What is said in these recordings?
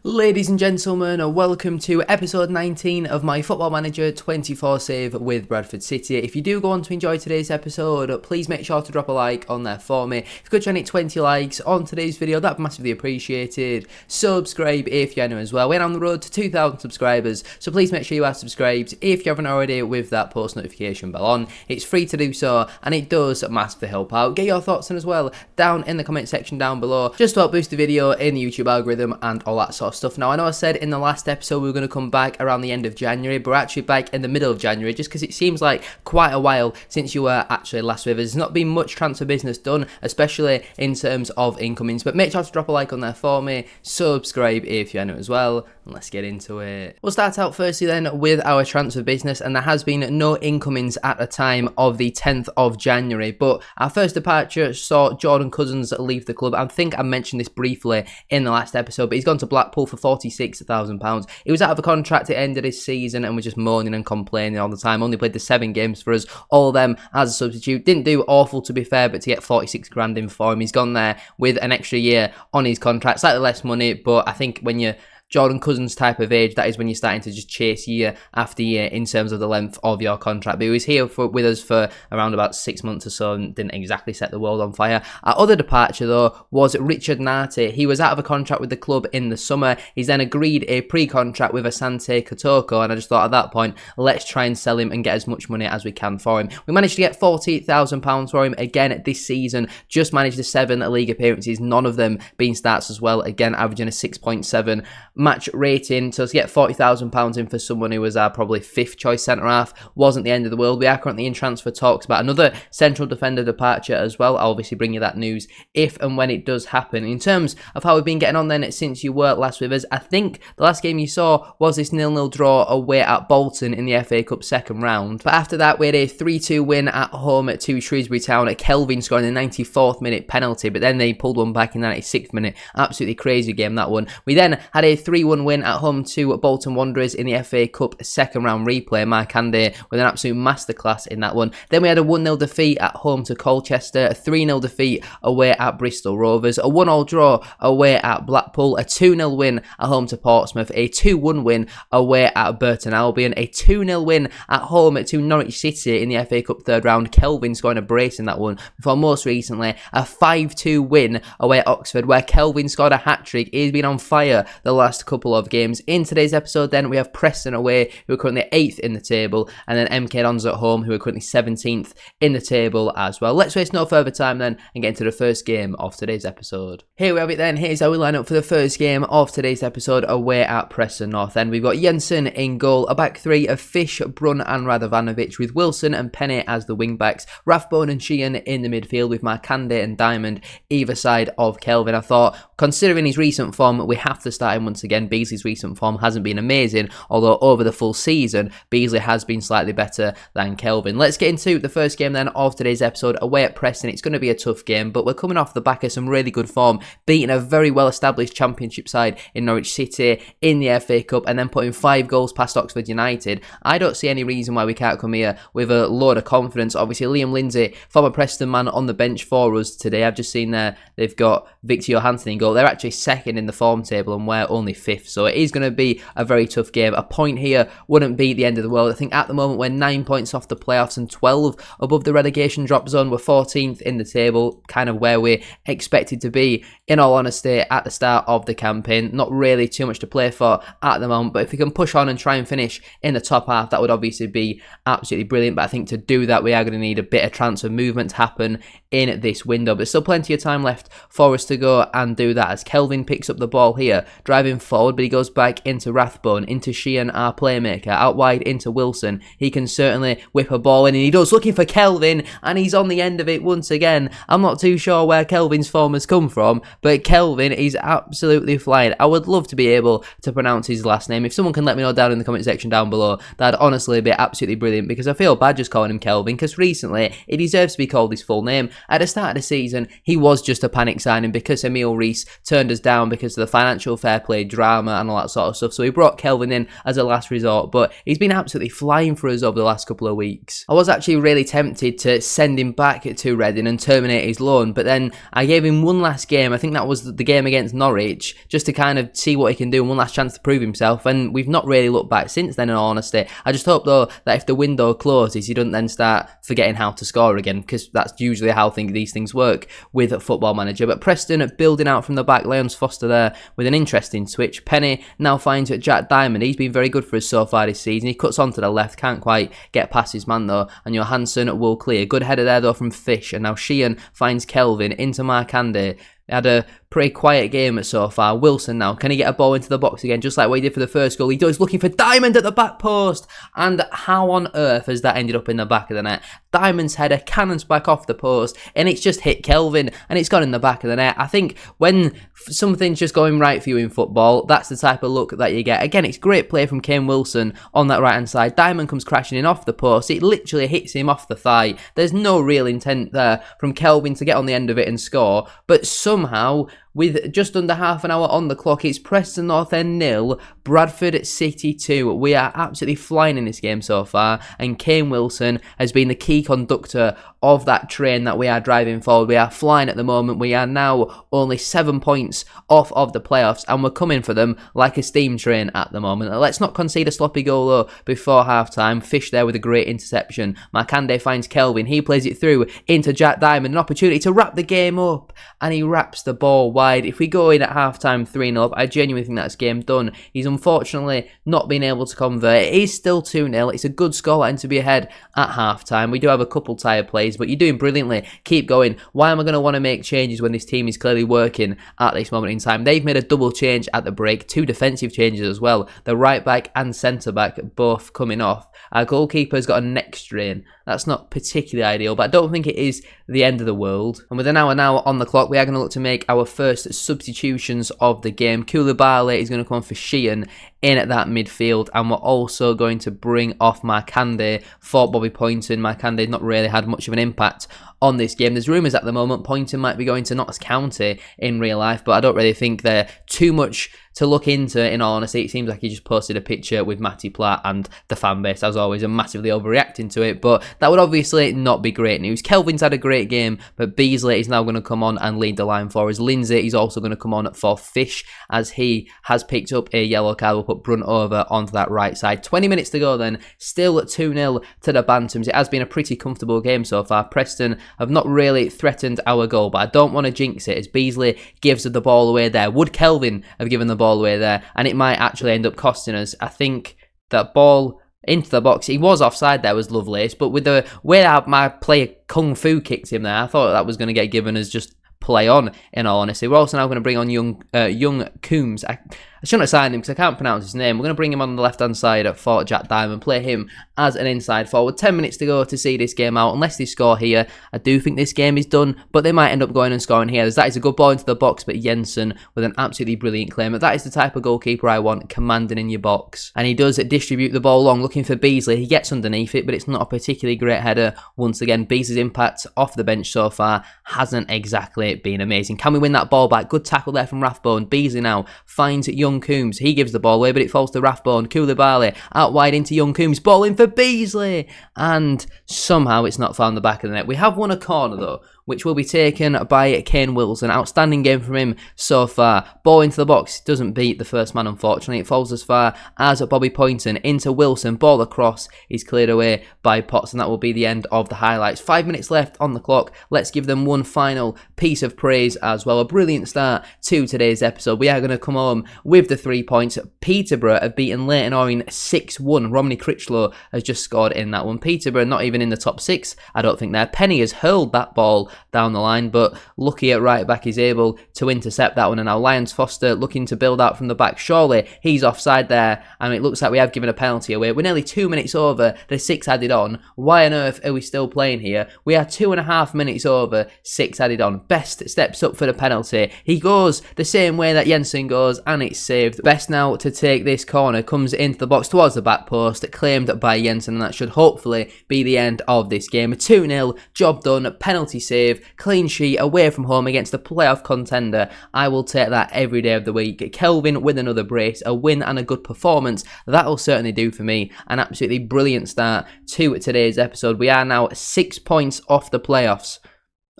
Ladies and gentlemen, welcome to episode 19 of my Football Manager 24 save with Bradford City. If you do go on to enjoy today's episode, please make sure to drop a like on there for me. If you could try and hit 20 likes on today's video, that'd be massively appreciated. Subscribe if you're new as well. We're on the road to 2,000 subscribers, so please make sure you are subscribed if you haven't already with that post notification bell on. It's free to do so, and it does massively help out. Get your thoughts on as well down in the comment section down below, just to help boost the video in the YouTube algorithm and all that sort of stuff. Now, I know I said in the last episode we were going to come back around the end of January, but we're actually back in the middle of January, just because it seems like quite a while since you were actually last with us. There's not been much transfer business done, especially in terms of incomings, but make sure to drop a like on there for me, subscribe if you're new as well, and let's get into it. We'll start out firstly then with our transfer business, and there has been no incomings at the time of the 10th of January, but our first departure saw Jordan Cousins leave the club. I think I mentioned this briefly in the last episode, but he's gone to Blackpool for £46,000. He was out of a contract at the end of this season and was just moaning and complaining all the time. Only played the 7 games for us, all of them as a substitute. Didn't do awful, to be fair, but to get 46 grand in for him, he's gone there with an extra year on his contract. Slightly less money, but I think when you're Jordan Cousins type of age, that is when you're starting to just chase year after year in terms of the length of your contract. But he was here with us for around about 6 months or so and didn't exactly set the world on fire. Our other departure though was Richard Nati. He was out of a contract with the club in the summer. He's then agreed a pre-contract with Asante Kotoko, and I just thought at that point, let's try and sell him and get as much money as we can for him. We managed to get £48,000 for him again this season. Just managed the 7 league appearances, none of them being starts as well. Again, averaging a 6.7 match rating, so to get £40,000 in for someone who was our probably 5th choice centre-half wasn't the end of the world. We are currently in transfer talks about another central defender departure as well. I'll obviously bring you that news if and when it does happen. In terms of how we've been getting on then since you were last with us, I think the last game you saw was this 0-0 draw away at Bolton in the FA Cup second round, but after that we had a 3-2 win at home to Shrewsbury Town. Kelvin scoring the 94th minute penalty, but then they pulled one back in the 96th minute. Absolutely crazy game, that one. We then had a 3-1 win at home to Bolton Wanderers in the FA Cup second round replay. Markande with an absolute masterclass in that one. Then we had a 1-0 defeat at home to Colchester, a 3-0 defeat away at Bristol Rovers, a 1-1 draw away at Blackpool, a 2-0 win at home to Portsmouth, a 2-1 win away at Burton Albion, a 2-0 win at home to Norwich City in the FA Cup third round. Kelvin scoring a brace in that one, before most recently a 5-2 win away at Oxford where Kelvin scored a hat-trick. He's been on fire the last couple of games. In today's episode then we have Preston away, who are currently 8th in the table, and then MK Dons at home, who are currently 17th in the table as well. Let's waste no further time then and get into the first game of today's episode. Here we have it then. Here's how we line up for the first game of today's episode away at Preston North End. We've got Jensen in goal, a back three of Fish, Brun and Radovanovic, with Wilson and Penny as the wing backs, Rathbone and Sheehan in the midfield, with Markande and Diamond either side of Kelvin. I thought, considering his recent form, we have to start him once again. Beasley's recent form hasn't been amazing, although over the full season Beasley has been slightly better than Kelvin. Let's get into the first game then of today's episode away at Preston. It's going to be a tough game, but we're coming off the back of some really good form, beating a very well established championship side in Norwich City in the FA Cup and then putting 5 goals past Oxford United. I don't see any reason why we can't come here with a load of confidence. Obviously Liam Lindsay, former Preston man, on the bench for us today. I've just seen there they've got Victor Johansson in goal. They're actually 2nd in the form table and we're only 5th, so it is going to be a very tough game. A point here wouldn't be the end of the world. I think at the moment we're 9 points off the playoffs and 12 above the relegation drop zone. We're 14th in the table, kind of where we expected to be, in all honesty, at the start of the campaign. Not really too much to play for at the moment, but if we can push on and try and finish in the top half, that would obviously be absolutely brilliant. But I think to do that we are going to need a bit of transfer movement to happen in this window, but still plenty of time left for us to go and do that, as Kelvin picks up the ball here, driving forward, but he goes back into Rathbone, into Sheehan, our playmaker, out wide into Wilson. He can certainly whip a ball in, and he does, looking for Kelvin, and he's on the end of it once again. I'm not too sure where Kelvin's form has come from, but Kelvin is absolutely flying. I would love to be able to pronounce his last name. If someone can let me know down in the comment section down below, that'd honestly be absolutely brilliant, because I feel bad just calling him Kelvin, because recently he deserves to be called his full name. At the start of the season, he was just a panic signing because Emil Rees turned us down because of the financial fair play drama and all that sort of stuff. So we brought Kelvin in as a last resort, but he's been absolutely flying for us over the last couple of weeks. I was actually really tempted to send him back to Reading and terminate his loan, but then I gave him one last game. I think that was the game against Norwich, just to kind of see what he can do and one last chance to prove himself, and we've not really looked back since then, in all honesty. I just hope though that if the window closes, he doesn't then start forgetting how to score again, because that's usually how these things work with a Football Manager. But Preston building out from the back, Leons Foster there with an interesting switch. Penny now finds Jack Diamond. He's been very good for us so far this season. He cuts onto the left, can't quite get past his man though, and Johansson will clear. Good header there though from Fish, and now Sheehan finds Kelvin into Markande. Had a pretty quiet game so far. Wilson now, can he get a ball into the box again, just like what he did for the first goal? He does, looking for Diamond at the back post, and how on earth has that ended up in the back of the net? Diamond's header cannons back off the post, and it's just hit Kelvin, and it's gone in the back of the net. I think when something's just going right for you in football, that's the type of look that you get. Again, it's great play from Kane Wilson on that right hand side. Diamond comes crashing in off the post. It literally hits him off the thigh. There's no real intent there from Kelvin to get on the end of it and score, but somehow, with just under half an hour on the clock, it's Preston North End 0, Bradford City 2. We are absolutely flying in this game so far, and Kane Wilson has been the key conductor of that train that we are driving forward. We are flying at the moment. We are now only 7 points off of the playoffs, and we're coming for them like a steam train at the moment. Let's not concede a sloppy goal though before half-time. Fish there with a great interception. Markande finds Kelvin. He plays it through into Jack Diamond. An opportunity to wrap the game up, and he wraps the ball wide. If we go in at half-time 3-0 up, I genuinely think that's game done. He's unfortunately not been able to convert. It is still 2-0. It's a good scoreline to be ahead at half-time. We do have a couple tired plays, but you're doing brilliantly. Keep going. Why am I going to want to make changes when this team is clearly working at this moment in time? They've made a double change at the break, 2 defensive changes as well. The right back and centre back both coming off. Our goalkeeper's got a neck strain. That's not particularly ideal, but I don't think it is the end of the world. And with an hour now on the clock, we are going to look to make our first substitutions of the game. Koulibaly is going to come on for Sheehan in at that midfield, and we're also going to bring off Markande for Bobby Poynton. Markande's not really had much of an impact on this game. There's rumours at the moment Poynton might be going to Notts County in real life, but I don't really think they're too much to look into, in all honesty. It seems like he just posted a picture with Matty Platt, and the fan base, as always, are massively overreacting to it, but that would obviously not be great news. Kelvin's had a great game, but Beasley is now going to come on and lead the line for us. Lindsay is also going to come on for Fish, as he has picked up a yellow card. We'll put Brunt over onto that right side. 20 minutes to go then, still 2-0 to the Bantams. It has been a pretty comfortable game so far. Preston have not really threatened our goal, but I don't want to jinx it, as Beasley gives the ball away there. Would Kelvin have given the ball away there? And it might actually end up costing us. I think that ball into the box, he was offside there, was Lovelace, but with the way my player Kung Fu kicked him there, I thought that was going to get given as just play on, in all honesty. We're also now going to bring on young Coombs. I shouldn't have signed him because I can't pronounce his name. We're going to bring him on the left-hand side at Fort Jack Diamond, play him as an inside forward. 10 minutes to go to see this game out. Unless they score here, I do think this game is done, but they might end up going and scoring here, as that is a good ball into the box, but Jensen with an absolutely brilliant claim. That is the type of goalkeeper I want, commanding in your box. And he does distribute the ball long, looking for Beasley. He gets underneath it, but it's not a particularly great header. Once again, Beasley's impact off the bench so far hasn't exactly been amazing. Can we win that ball back? Good tackle there from Rathbone. Beasley now finds young Coombs. He gives the ball away, but it falls to Rathbone. Koulibaly out wide into young Coombs. Ball in for Beasley. And somehow it's not found the back of the net. We have won a corner though, which will be taken by Kane Wilson. Outstanding game from him so far. Ball into the box. Doesn't beat the first man, unfortunately. It falls as far as Bobby Poynton into Wilson. Ball across. He's cleared away by Potts, and that will be the end of the highlights. 5 minutes left on the clock. Let's give them one final piece of praise as well. A brilliant start to today's episode. We are going to come home with the 3 points. Peterborough have beaten Leyton Orient 6-1. Romney Critchlow has just scored in that one. Peterborough not even in the top 6. I don't think their Penny has hurled that ball down the line, but lucky at right back is able to intercept that one. And now Leons Foster looking to build out from the back. Surely he's offside there, and it looks like we have given a penalty away. We're nearly 2 minutes over, there's 6 added on. Why on earth are we still playing here? We are 2.5 minutes over, 6 added on. Best steps up for the penalty. He goes the same way that Jensen goes, and it's saved. Best now to take this corner, comes into the box towards the back post, claimed by Jensen, and that should hopefully be the end of this game. A 2-0, job done, penalty save, clean sheet away from home against a playoff contender. I will take that every day of the week. Kelvin with another brace, a win and a good performance. That'll certainly do for me. An absolutely brilliant start to today's episode. We are now 6 points off the playoffs.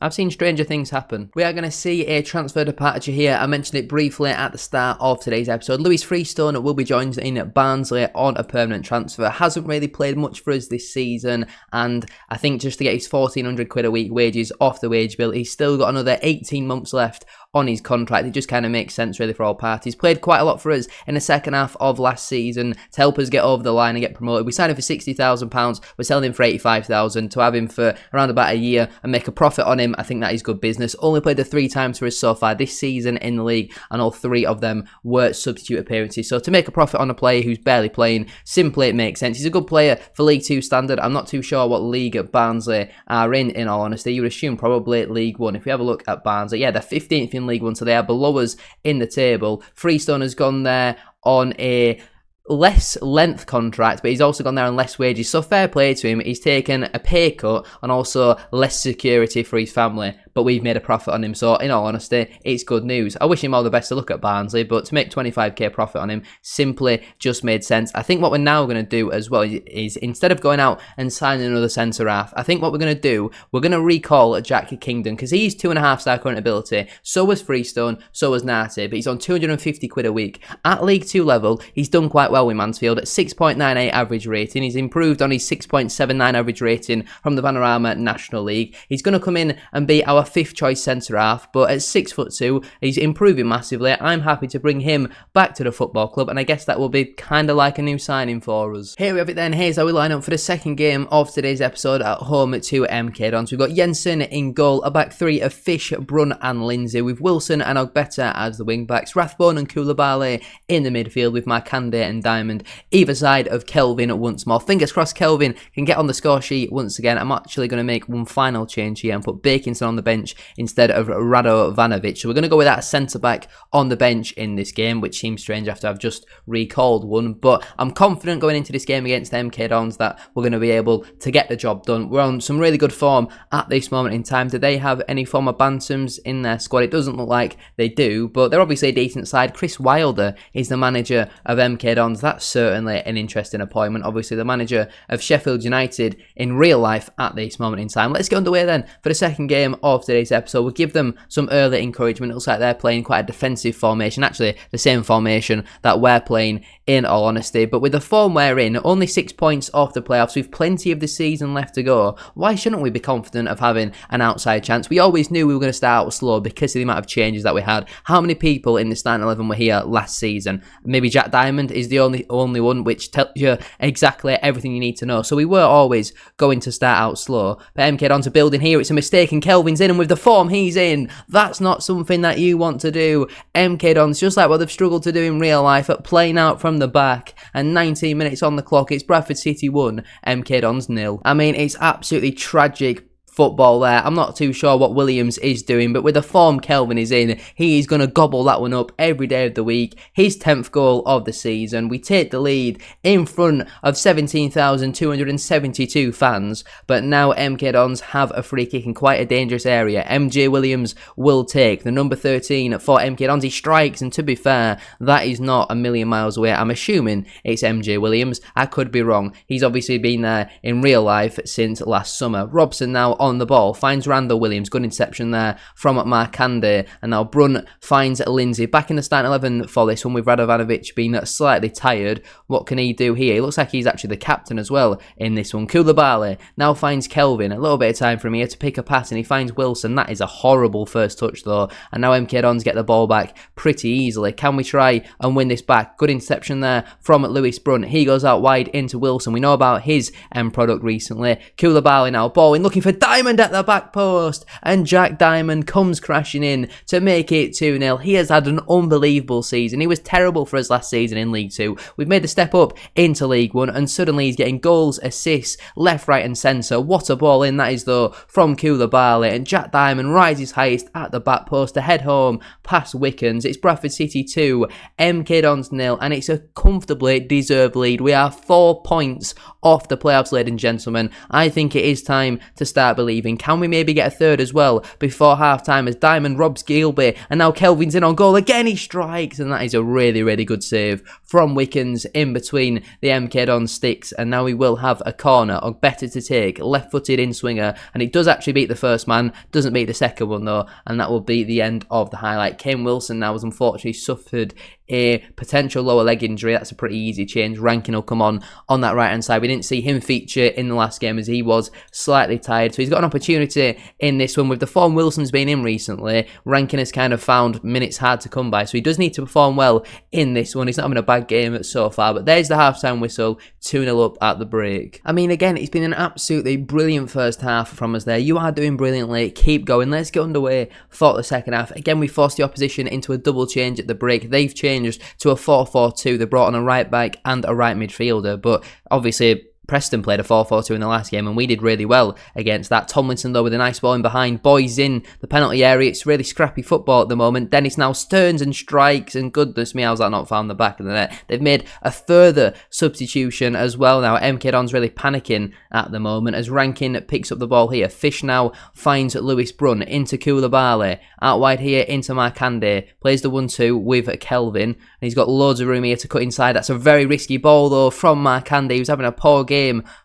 I've seen stranger things happen. We are going to see a transfer departure here. I mentioned it briefly at the start of today's episode. Lewis Freestone will be joining Barnsley on a permanent transfer. Hasn't really played much for us this season, and I think just to get his 1,400 quid a week wages off the wage bill, he's still got another 18 months left on his contract. It just kind of makes sense really for all parties. Played quite a lot for us in the second half of last season to help us get over the line and get promoted. We signed him for £60,000. We're selling him for £85,000. To have him for around about a year and make a profit on him, I think that is good business. Only played the 3 times for us so far this season in the league, and all 3 of them were substitute appearances. So to make a profit on a player who's barely playing, simply it makes sense. He's a good player for League 2 standard. I'm not too sure what league at Barnsley are in all honesty. You would assume probably League 1. If we have a look at Barnsley, yeah, they're 15th in League 1, so they are below us in the table. Freestone has gone there on a less length contract, but he's also gone there on less wages, so fair play to him. He's taken a pay cut and also less security for his family, but we've made a profit on him, so in all honesty, it's good news. I wish him all the best to look at Barnsley, but to make 25k profit on him simply just made sense. I think what we're now going to do as well is, instead of going out and signing another centre-half, I think what we're going to do, we're going to recall Jack Kingdon, because he's 2.5-star current ability, so was Freestone, so was Nate, but he's on 250 quid a week. At League 2 level, he's done quite well with Mansfield at 6.98 average rating. He's improved on his 6.79 average rating from the Vanarama National League. He's going to come in and be our 5th choice centre-half, but at 6'2", he's improving massively. I'm happy to bring him back to the football club, and I guess that will be kind of like a new signing for us. Here we have it then. Here's how we line up for the second game of today's episode at home to MK Dons. We've got Jensen in goal, a back 3 of Fish, Brun and Lindsay, with Wilson and Ogbeta as the wing-backs, Rathbone and Koulibaly in the midfield with Markande and Diamond either side of Kelvin once more. Fingers crossed Kelvin can get on the score sheet once again. I'm actually going to make one final change here and put Bakinson on the bench instead of Radovanovic. So we're going to go with that centre-back on the bench in this game, which seems strange after I've just recalled one. But I'm confident going into this game against MK Dons that we're going to be able to get the job done. We're on some really good form at this moment in time. Do they have any former Bantams in their squad? It doesn't look like they do, but they're obviously a decent side. Chris Wilder is the manager of MK Dons. That's certainly an interesting appointment. Obviously the manager of Sheffield United in real life at this moment in time. Let's get underway then for the second game of today's episode. We'll give them some early encouragement. It looks like they're playing quite a defensive formation, actually the same formation that we're playing in all honesty, but with the form we're in, only 6 points off the playoffs with plenty of the season left to go, why shouldn't we be confident of having an outside chance? We always knew we were going to start out slow because of the amount of changes that we had. How many people in the starting 11 were here last season? Maybe Jack Diamond is the only one, which tells you exactly everything you need to know. So we were always going to start out slow, but MK Dons are building here. It's a mistake and Kelvin's in, and with the form he's in, that's not something that you want to do. MK Dons, just like what they've struggled to do in real life, at playing out from the back, and 19 minutes on the clock, it's Bradford City 1, MK Dons 0. I mean, it's absolutely tragic football there. I'm not too sure what Williams is doing, but with the form Kelvin is in, he is going to gobble that one up every day of the week. His 10th goal of the season. We take the lead in front of 17,272 fans, but now MK Dons have a free kick in quite a dangerous area. MJ Williams will take the number 13 for MK Dons. He strikes, and to be fair, that is not a million miles away. I'm assuming it's MJ Williams. I could be wrong. He's obviously been there in real life since last summer. Robson now on the ball, finds Randall Williams, good interception there from Markande, and now Brun finds Lindsay. Back in the starting 11 for this one with Radovanovic being slightly tired. What can he do here? He looks like he's actually the captain as well in this one. Koulibaly now finds Kelvin, a little bit of time for him here to pick a pass, and he finds Wilson. That is a horrible first touch though, and now MK Dons get the ball back pretty easily. Can we try and win this back? Good interception there from Lewis Brun. He goes out wide into Wilson. We know about his end product recently. Koulibaly now balling, looking for Diamond at the back post, and Jack Diamond comes crashing in to make it 2-0. He has had an unbelievable season. He was terrible for us last season in League 2. We've made the step up into League 1, and suddenly he's getting goals, assists, left, right and centre. What a ball in that is though from Koulibaly, and Jack Diamond rises highest at the back post to head home past Wickens. It's Bradford City 2, MK Dons 0, and it's a comfortably deserved lead. We are 4 points off the playoffs, ladies and gentlemen. I think it is time to start believing. Can we maybe get a third as well before half time as Diamond robs Gilby, and now Kelvin'S in on goal again. He strikes, and that is a really, really good save from Wickens in between the MK Dons sticks, and now we will have a corner or better to take, left-footed in swinger, and it does actually beat the first man, doesn't beat the second one though, and that will be the end of the highlight. Kane Wilson now has unfortunately suffered a potential lower leg injury. That's a pretty easy change. Rankin will come on that right hand side. We didn't see him feature in the last game as he was slightly tired, so he's got an opportunity in this one. With the form Wilson's been in recently, Rankin has kind of found minutes hard to come by, so he does need to perform well in this one. He's not having a bad game so far, but there's the half-time whistle, 2-0 up at the break. I mean, again, it's been an absolutely brilliant first half from us there. You are doing brilliantly. Keep going. Let's get underway for the second half. Again, we forced the opposition into a double change at the break. They've changed to a 4-4-2. They brought on a right back and a right midfielder, but obviously Preston played a 4-4-2 in the last game, and we did really well against that. Tomlinson, though, with a nice ball in behind. Boys in the penalty area. It's really scrappy football at the moment. Dennis now turns and strikes, and goodness me, how's that not found the back of the net? They've made a further substitution as well now. MK Don's really panicking at the moment as Rankin picks up the ball here. Fish now finds Lewis Brunn into Koulibaly. Out wide here into Markande. Plays the 1-2 with Kelvin, and he's got loads of room here to cut inside. That's a very risky ball, though, from Markande. He was having a poor game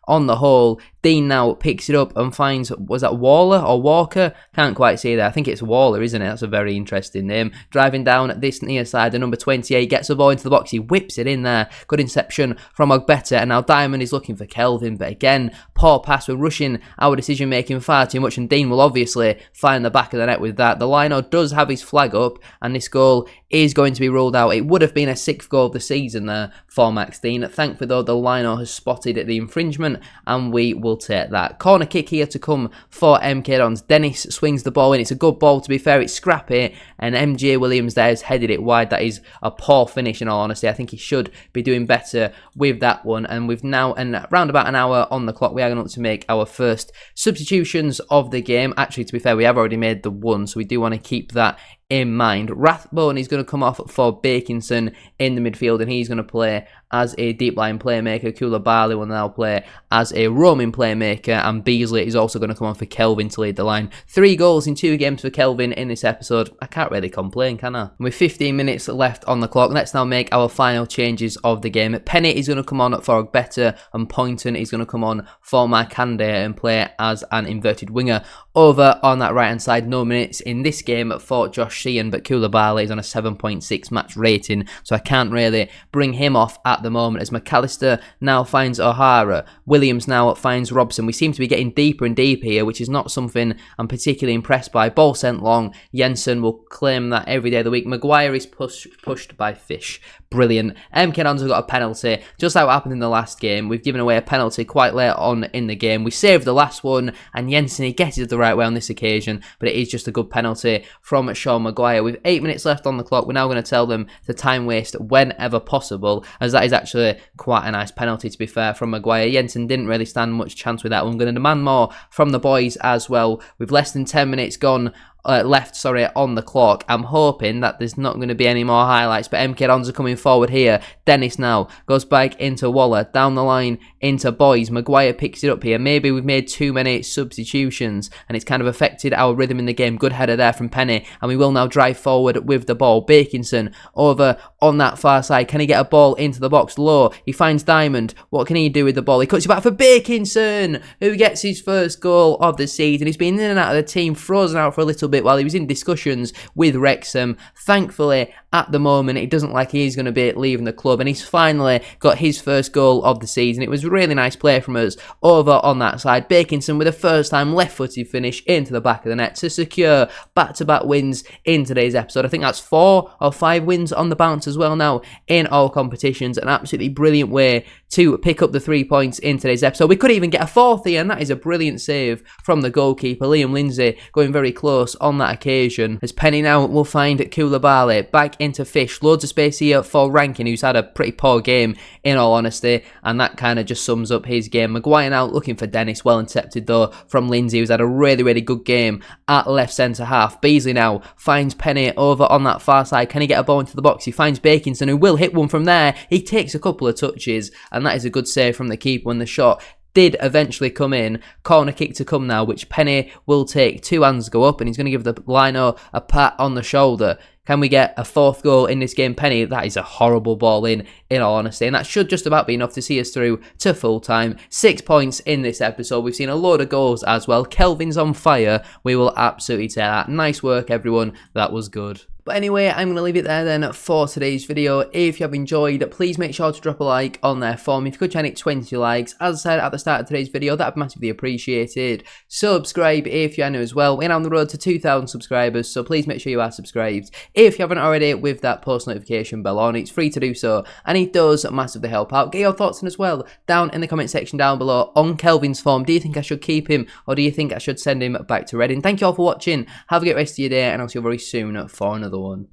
on the whole. Dean now picks it up and finds, was that Waller or Walker? Can't quite see that. I think it's Waller, isn't it? That's a very interesting name. Driving down this near side, the number 28 gets the ball into the box. He whips it in there. Good inception from Ogbeta, and now Diamond is looking for Kelvin, but again, poor pass. We're rushing our decision making far too much, and Dean will obviously find the back of the net with that. The lino does have his flag up, and this goal is going to be ruled out. It would have been a 6th goal of the season there for Max Dean. Thankfully though, the lino has spotted the infringement, and we will take that. Corner kick here to come for MK Dons. Dennis swings the ball in. It's a good ball, to be fair. It's scrappy, and MJ Williams there has headed it wide. That is a poor finish in all honesty. I think he should be doing better with that one, and we've now, and around about an hour on the clock, we are going to make our first substitutions of the game. Actually, to be fair, we have already made the one, so we do want to keep that in mind. Rathbone is going to come off for Bakinson in the midfield, and he's going to play as a deep line playmaker. Koulibaly will now play as a roaming playmaker, and Beasley is also going to come on for Kelvin to lead the line. 3 goals in 2 games for Kelvin in this episode. I can't really complain, can I? With 15 minutes left on the clock, let's now make our final changes of the game. Penny is going to come on for Ogbeta, and Poynton is going to come on for Markande and play as an inverted winger. Over on that right hand side, no minutes in this game for Josh Sheehan, but Koulibaly is on a 7.6 match rating, so I can't really bring him off at the moment as McAllister now finds O'Hara. Williams now finds Robson. We seem to be getting deeper and deeper here, which is not something I'm particularly impressed by. Ball sent long. Jensen will claim that every day of the week. Maguire is pushed by Fish. Brilliant. MK Dons have got a penalty, just like what happened in the last game. We've given away a penalty quite late on in the game. We saved the last one, and Jensen, he gets it the right way on this occasion, but it is just a good penalty from Sean Maguire. With 8 minutes left on the clock, we're now going to tell them to time waste whenever possible, as that is actually quite a nice penalty, to be fair, from Maguire. Jensen didn't really stand much chance with that one. I'm going to demand more from the boys as well. With less than 10 minutes gone left on the clock. I'm hoping that there's not going to be any more highlights, but MK Dons are coming forward here. Dennis now goes back into Waller, down the line into Boys. Maguire picks it up here. Maybe we've made too many substitutions, and it's kind of affected our rhythm in the game. Good header there from Penny, and we will now drive forward with the ball. Bakinson over on that far side. Can he get a ball into the box? Low. He finds Diamond. What can he do with the ball? He cuts it back for Bakinson, who gets his first goal of the season. He's been in and out of the team, frozen out for a little bit while he was in discussions with Wrexham. Thankfully, at the moment it doesn't like he's going to be leaving the club, and he's finally got his first goal of the season. It was a really nice play from us over on that side. Bakinson with a first time left-footed finish into the back of the net to secure back-to-back wins in today's episode. I think that's 4 or 5 wins on the bounce as well now in all competitions. An absolutely brilliant way to pick up the 3 points in today's episode. We could even get a 4th here, and that is a brilliant save from the goalkeeper, Liam Lindsay, going very close on that occasion. As Penny now will find Koulibaly back into Fish. Loads of space here for Rankin, who's had a pretty poor game in all honesty, and that kind of just sums up his game. Maguire now looking for Dennis, well intercepted though from Lindsay, who's had a really good game at left centre half. Beasley now finds Penny over on that far side. Can he get a ball into the box? He finds Bakinson, who will hit one from there. He takes a couple of touches, and that is a good save from the keeper when the shot did eventually come in. Corner kick to come now, which Penny will take. 2 hands go up, and he's going to give the lino a pat on the shoulder. Can we get a 4th goal in this game, Penny? That is a horrible ball in all honesty, and that should just about be enough to see us through to full time. 6 points in this episode. We've seen a load of goals as well. Kelvin's on fire. We will absolutely take that. Nice work, everyone. That was good. But anyway, I'm going to leave it there then for today's video. If you have enjoyed, please make sure to drop a like on there for me. If you could try and hit 20 likes, as I said at the start of today's video, that would be massively appreciated. Subscribe if you are new as well. We're on the road to 2,000 subscribers, so please make sure you are subscribed. If you haven't already, with that post notification bell on, it's free to do so, and it does massively help out. Get your thoughts in as well down in the comment section down below on Kelvin's form. Do you think I should keep him, or do you think I should send him back to Reading? Thank you all for watching. Have a great rest of your day, and I'll see you very soon for another one.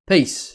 Peace.